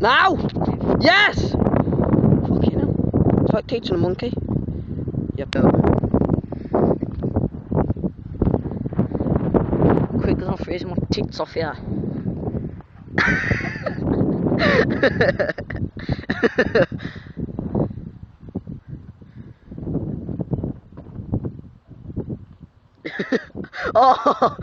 Now! Yes! Fucking hell. It's like teaching a monkey. Yep. Quick, because I'm freezing my tits off here. Oh!